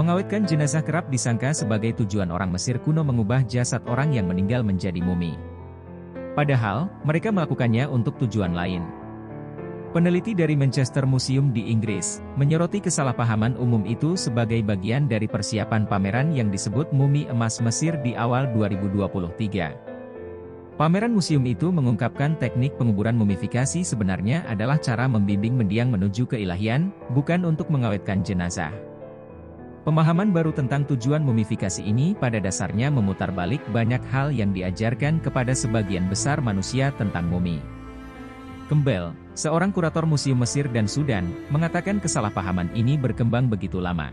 Mengawetkan jenazah kerap disangka sebagai tujuan orang Mesir kuno mengubah jasad orang yang meninggal menjadi mumi. Padahal, mereka melakukannya untuk tujuan lain. Peneliti dari Manchester Museum di Inggris, menyoroti kesalahpahaman umum itu sebagai bagian dari persiapan pameran yang disebut Mumi Emas Mesir di awal 2023. Pameran museum itu mengungkapkan teknik penguburan mumifikasi sebenarnya adalah cara membimbing mendiang menuju keilahian, bukan untuk mengawetkan jenazah. Pemahaman baru tentang tujuan mumifikasi ini pada dasarnya memutarbalik banyak hal yang diajarkan kepada sebagian besar manusia tentang mumi. Campbell, seorang kurator Museum Mesir dan Sudan, mengatakan kesalahpahaman ini berkembang begitu lama.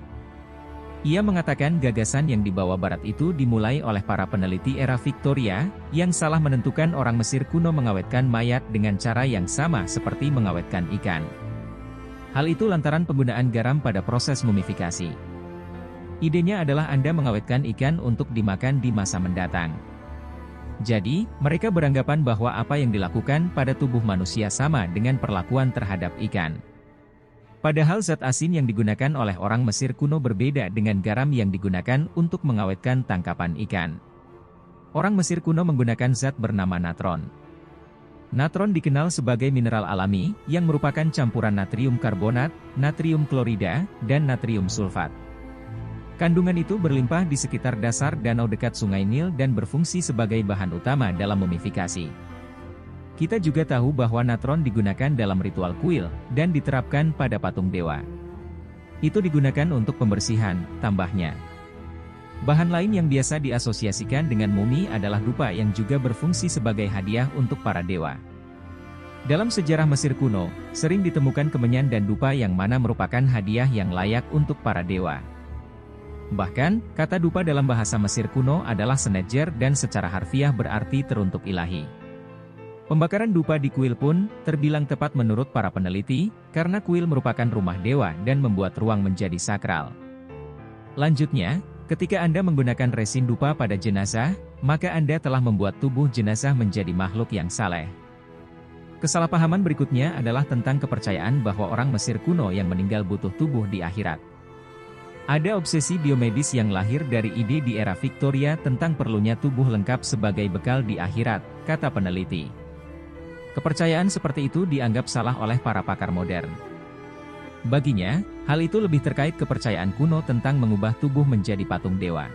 Ia mengatakan gagasan yang dibawa barat itu dimulai oleh para peneliti era Victoria, yang salah menentukan orang Mesir kuno mengawetkan mayat dengan cara yang sama seperti mengawetkan ikan. Hal itu lantaran penggunaan garam pada proses mumifikasi. Idenya adalah Anda mengawetkan ikan untuk dimakan di masa mendatang. Jadi, mereka beranggapan bahwa apa yang dilakukan pada tubuh manusia sama dengan perlakuan terhadap ikan. Padahal zat asin yang digunakan oleh orang Mesir kuno berbeda dengan garam yang digunakan untuk mengawetkan tangkapan ikan. Orang Mesir kuno menggunakan zat bernama natron. Natron dikenal sebagai mineral alami, yang merupakan campuran natrium karbonat, natrium klorida, dan natrium sulfat. Kandungan itu berlimpah di sekitar dasar danau dekat Sungai Nil dan berfungsi sebagai bahan utama dalam mumifikasi. Kita juga tahu bahwa natron digunakan dalam ritual kuil, dan diterapkan pada patung dewa. Itu digunakan untuk pembersihan, tambahnya. Bahan lain yang biasa diasosiasikan dengan mumi adalah dupa yang juga berfungsi sebagai hadiah untuk para dewa. Dalam sejarah Mesir kuno, sering ditemukan kemenyan dan dupa yang mana merupakan hadiah yang layak untuk para dewa. Bahkan, kata dupa dalam bahasa Mesir kuno adalah senejer dan secara harfiah berarti teruntuk ilahi. Pembakaran dupa di kuil pun terbilang tepat menurut para peneliti, karena kuil merupakan rumah dewa dan membuat ruang menjadi sakral. Lanjutnya, ketika Anda menggunakan resin dupa pada jenazah, maka Anda telah membuat tubuh jenazah menjadi makhluk yang saleh. Kesalahpahaman berikutnya adalah tentang kepercayaan bahwa orang Mesir kuno yang meninggal butuh tubuh di akhirat. Ada obsesi biomedis yang lahir dari ide di era Victoria tentang perlunya tubuh lengkap sebagai bekal di akhirat, kata peneliti. Kepercayaan seperti itu dianggap salah oleh para pakar modern. Baginya, hal itu lebih terkait kepercayaan kuno tentang mengubah tubuh menjadi patung dewa.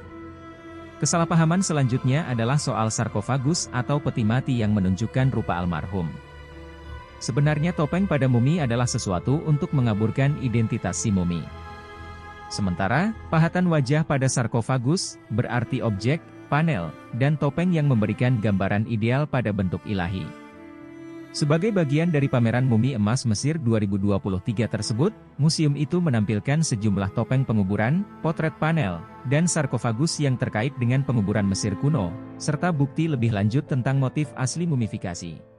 Kesalahpahaman selanjutnya adalah soal sarkofagus atau peti mati yang menunjukkan rupa almarhum. Sebenarnya topeng pada mumi adalah sesuatu untuk mengaburkan identitas si mumi. Sementara, pahatan wajah pada sarkofagus, berarti objek, panel, dan topeng yang memberikan gambaran ideal pada bentuk ilahi. Sebagai bagian dari pameran Mumi Emas Mesir 2023 tersebut, museum itu menampilkan sejumlah topeng penguburan, potret panel, dan sarkofagus yang terkait dengan penguburan Mesir kuno, serta bukti lebih lanjut tentang motif asli mumifikasi.